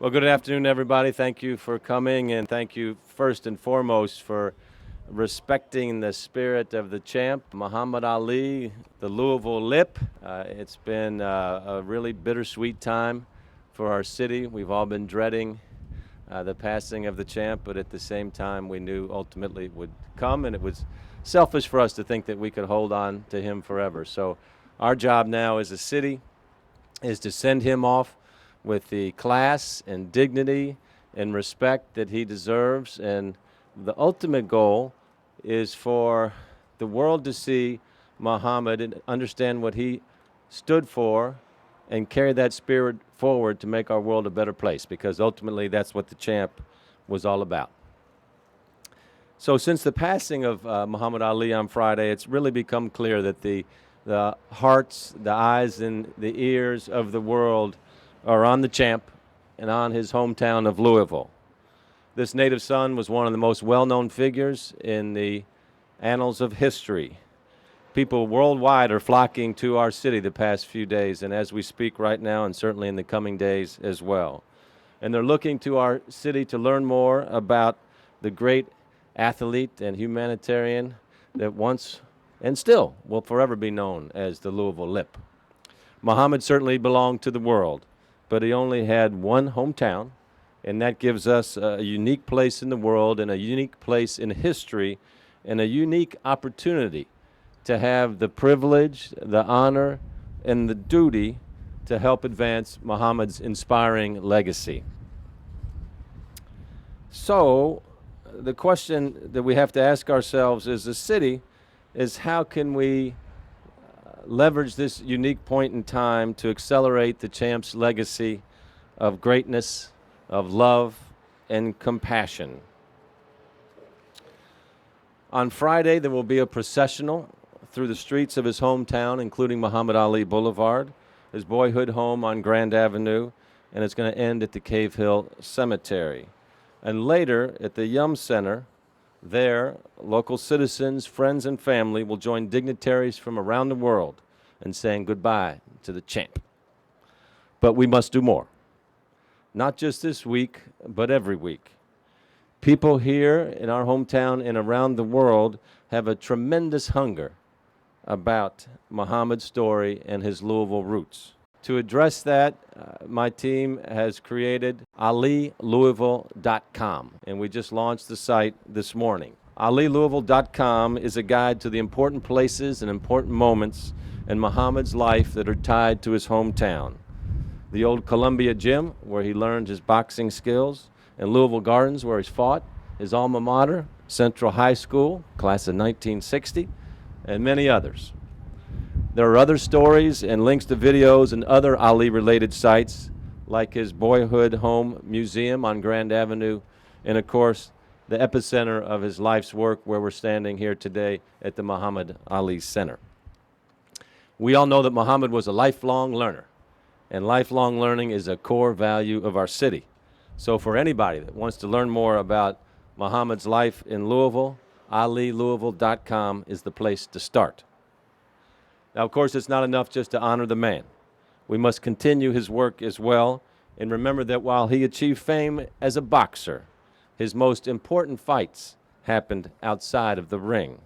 Well, good afternoon, everybody. Thank you for coming, and thank you first and foremost for respecting the spirit of the champ, Muhammad Ali, the Louisville Lip. It's been a really bittersweet time for our city. We've all been dreading the passing of the champ, but at the same time, we knew ultimately it would come, and it was selfish for us to think that we could hold on to him forever. So our job now as a city is to send him off with the class and dignity and respect that he deserves. And the ultimate goal is for the world to see Muhammad and understand what he stood for and carry that spirit forward to make our world a better place, because ultimately that's what the champ was all about. So since the passing of Muhammad Ali on Friday, it's really become clear that the hearts, the eyes, and the ears of the world are on the champ and on his hometown of Louisville. This native son was one of the most well-known figures in the annals of history. People worldwide are flocking to our city the past few days, and as we speak right now, and certainly in the coming days as well. And they're looking to our city to learn more about the great athlete and humanitarian that once and still will forever be known as the Louisville Lip. Muhammad certainly belonged to the world, but he only had one hometown, and that gives us a unique place in the world and a unique place in history and a unique opportunity to have the privilege, the honor, and the duty to help advance Muhammad's inspiring legacy. So the question that we have to ask ourselves as a city is, how can we leverage this unique point in time to accelerate the champ's legacy of greatness, of love, and compassion? On Friday, there will be a processional through the streets of his hometown, including Muhammad Ali Boulevard, his boyhood home on Grand Avenue, and it's going to end at the Cave Hill Cemetery. And later, at the Yum Center, there, local citizens, friends, and family will join dignitaries from around the world in saying goodbye to the champ. But we must do more. Not just this week, but every week. People here in our hometown and around the world have a tremendous hunger about Muhammad's story and his Louisville roots. To address that, my team has created AliLouisville.com, and we just launched the site this morning. AliLouisville.com is a guide to the important places and important moments in Muhammad's life that are tied to his hometown. The old Columbia Gym, where he learned his boxing skills, and Louisville Gardens, where he's fought, his alma mater, Central High School, class of 1960, and many others. There are other stories and links to videos and other Ali-related sites, like his boyhood home museum on Grand Avenue, and of course, the epicenter of his life's work, where we're standing here today at the Muhammad Ali Center. We all know that Muhammad was a lifelong learner, and lifelong learning is a core value of our city. So for anybody that wants to learn more about Muhammad's life in Louisville, AliLouisville.com is the place to start. Now, of course, it's not enough just to honor the man. We must continue his work as well, and remember that while he achieved fame as a boxer, his most important fights happened outside of the ring.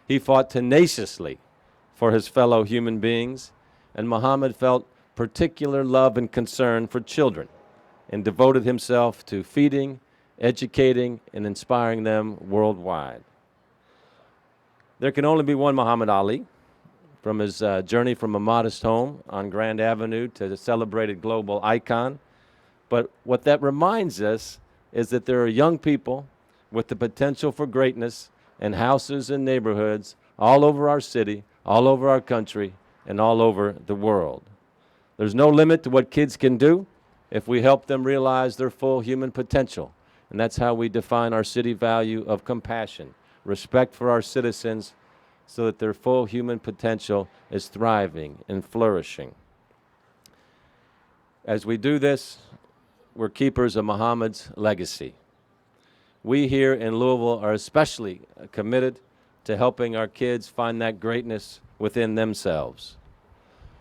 He fought tenaciously for his fellow human beings, and Muhammad felt particular love and concern for children and devoted himself to feeding, educating, and inspiring them worldwide. There can only be one Muhammad Ali. From his journey from a modest home on Grand Avenue to the celebrated global icon. But what that reminds us is that there are young people with the potential for greatness in houses and neighborhoods all over our city, all over our country, and all over the world. There's no limit to what kids can do if we help them realize their full human potential. And that's how we define our city value of compassion, respect for our citizens, so that their full human potential is thriving and flourishing. As we do this, we're keepers of Muhammad's legacy. We here in Louisville are especially committed to helping our kids find that greatness within themselves.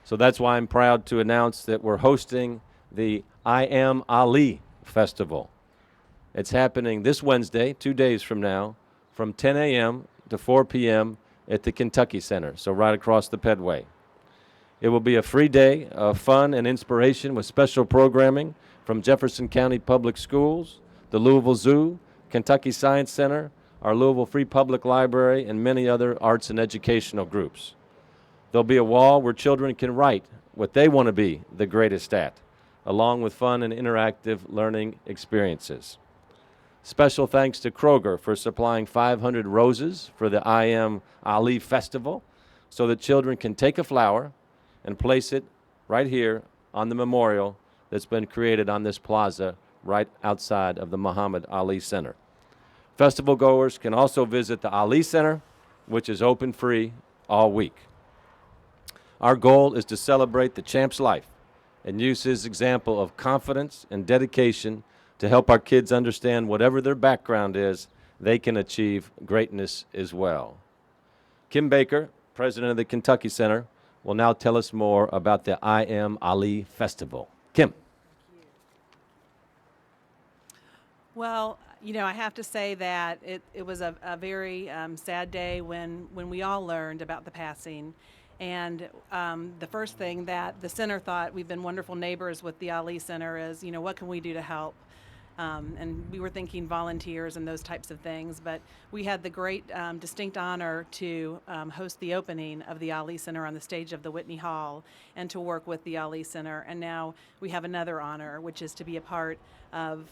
So that's why I'm proud to announce that we're hosting the I Am Ali Festival. It's happening this Wednesday, 2 days from now, from 10 a.m. to 4 p.m. at the Kentucky Center, so right across the Pedway. It will be a free day of fun and inspiration with special programming from Jefferson County Public Schools, the Louisville Zoo, Kentucky Science Center, our Louisville Free Public Library, and many other arts and educational groups. There'll be a wall where children can write what they want to be the greatest at, along with fun and interactive learning experiences. Special thanks to Kroger for supplying 500 roses for the I Am Ali Festival so that children can take a flower and place it right here on the memorial that's been created on this plaza right outside of the Muhammad Ali Center. Festival goers can also visit the Ali Center, which is open free all week. Our goal is to celebrate the champ's life and use his example of confidence and dedication to help our kids understand whatever their background is, they can achieve greatness as well. Kim Baker, president of the Kentucky Center, will now tell us more about the I Am Ali Festival. Kim. Well, I have to say that it was a very sad day when we all learned about the passing. And the first thing that the center thought, we've been wonderful neighbors with the Ali Center, is, what can we do to help? And we were thinking volunteers and those types of things, but we had the great distinct honor to host the opening of the Ali Center on the stage of the Whitney Hall and to work with the Ali Center. And now we have another honor, which is to be a part of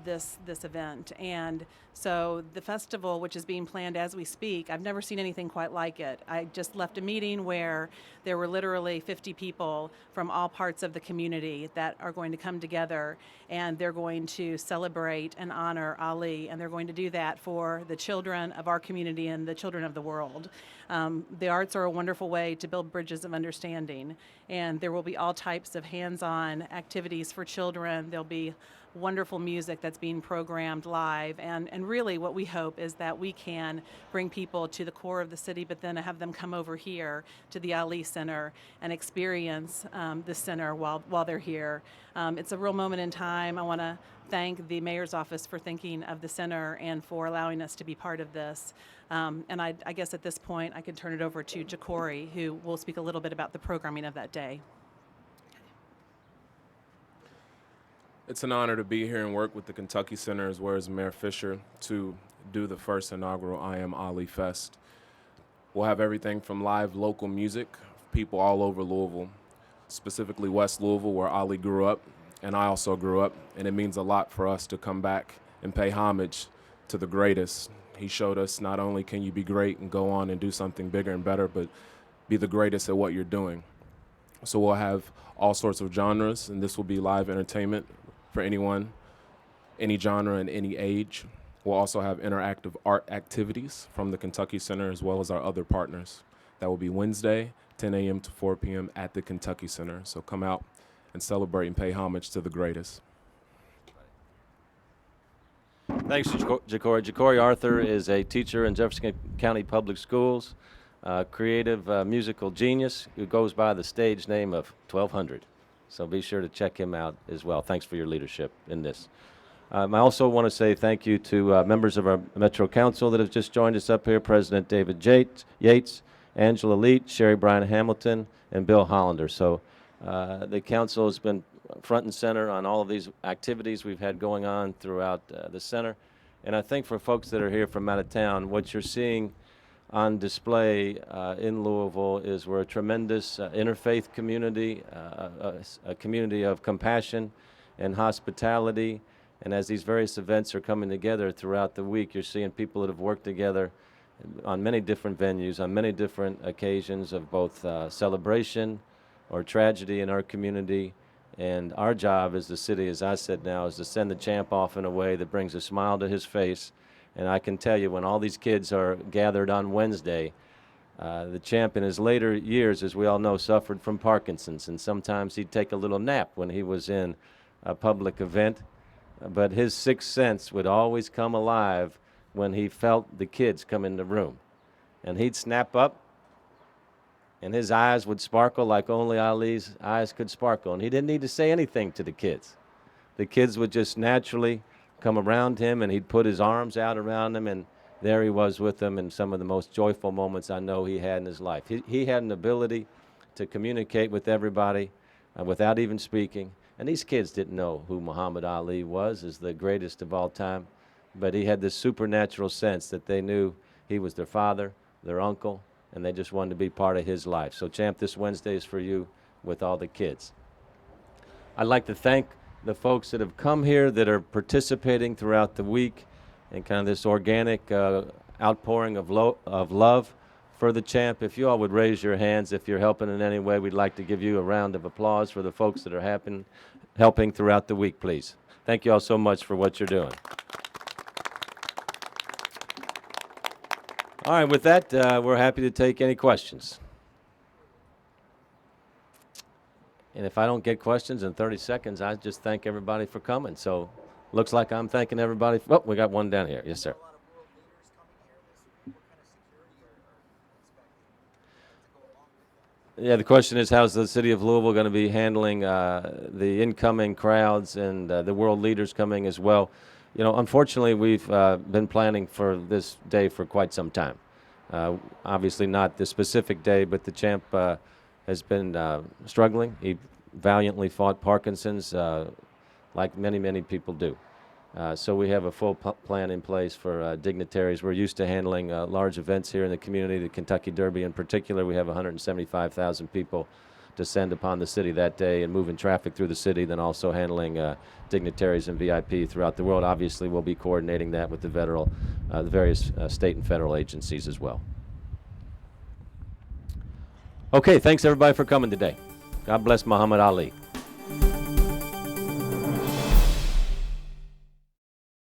this event. And so the festival, which is being planned as we speak, I've never seen anything quite like it. I just left a meeting where there were literally 50 people from all parts of the community that are going to come together, and they're going to celebrate and honor Ali, and they're going to do that for the children of our community and the children of the world. The arts are a wonderful way to build bridges of understanding, and there will be all types of hands-on activities for children. There'll be wonderful music that's being programmed live, and really what we hope is that we can bring people to the core of the city, but then have them come over here to the Ali Center and experience the center while they're here. It's a real moment in time. I want to thank the mayor's office for thinking of the center and for allowing us to be part of this. And I guess at this point I can turn it over to Ja'Cory, who will speak a little bit about the programming of that day. It's an honor to be here and work with the Kentucky Center as well as Mayor Fisher to do the first inaugural I Am Ali Fest. We'll have everything from live local music, people all over Louisville, specifically West Louisville where Ali grew up and I also grew up, and it means a lot for us to come back and pay homage to the greatest. He showed us not only can you be great and go on and do something bigger and better, but be the greatest at what you're doing. So we'll have all sorts of genres, and this will be live entertainment for anyone, any genre and any age. We'll also have interactive art activities from the Kentucky Center as well as our other partners. That will be Wednesday, 10 a.m. to 4 p.m. at the Kentucky Center. So come out and celebrate and pay homage to the greatest. Thanks, Ja'Cory. Ja'Cory Arthur is a teacher in Jefferson County Public Schools, creative musical genius who goes by the stage name of 1200. So be sure to check him out as well. Thanks for your leadership in this. I also want to say thank you to members of our Metro Council that have just joined us up here, President David Yates, Angela Leet, Sherry Bryan Hamilton, and Bill Hollander. So the council has been front and center on all of these activities we've had going on throughout the center. And I think for folks that are here from out of town, what you're seeing on display in Louisville is we're a tremendous interfaith community, a community of compassion and hospitality. And as these various events are coming together throughout the week, you're seeing people that have worked together on many different venues, on many different occasions of both celebration or tragedy in our community. And our job as the city, as I said now, is to send the champ off in a way that brings a smile to his face. And I can tell you, when all these kids are gathered on Wednesday, the champ in his later years, as we all know, suffered from Parkinson's. And sometimes he'd take a little nap when he was in a public event. But his sixth sense would always come alive when he felt the kids come in the room. And he'd snap up, and his eyes would sparkle like only Ali's eyes could sparkle. And he didn't need to say anything to the kids. The kids would just naturally come around him, and he'd put his arms out around them, and there he was with them in some of the most joyful moments I know he had in his life. He had an ability to communicate with everybody without even speaking. And these kids didn't know who Muhammad Ali was as the greatest of all time, but he had this supernatural sense that they knew he was their father, their uncle, and they just wanted to be part of his life. So, Champ, this Wednesday is for you with all the kids. I'd like to thank the folks that have come here that are participating throughout the week in kind of this organic outpouring of love for the champ. If you all would raise your hands if you're helping in any way, we'd like to give you a round of applause for the folks that are helping throughout the week, please. Thank you all so much for what you're doing. All right, with that, we're happy to take any questions. And if I don't get questions in 30 seconds, I just thank everybody for coming. So looks like I'm thanking everybody. Oh, we got one down here. Yes, sir. Yeah, the question is, how's the city of Louisville going to be handling the incoming crowds and the world leaders coming as well? You know, unfortunately, we've been planning for this day for quite some time. Obviously not the specific day, but the champ has been struggling. He valiantly fought Parkinson's like many, many people do. So we have a full plan in place for dignitaries. We're used to handling large events here in the community, the Kentucky Derby in particular. We have 175,000 people descend upon the city that day and moving traffic through the city, then also handling dignitaries and VIP throughout the world. Obviously, we'll be coordinating that with the various state and federal agencies as well. Okay, thanks everybody for coming today. God bless Muhammad Ali.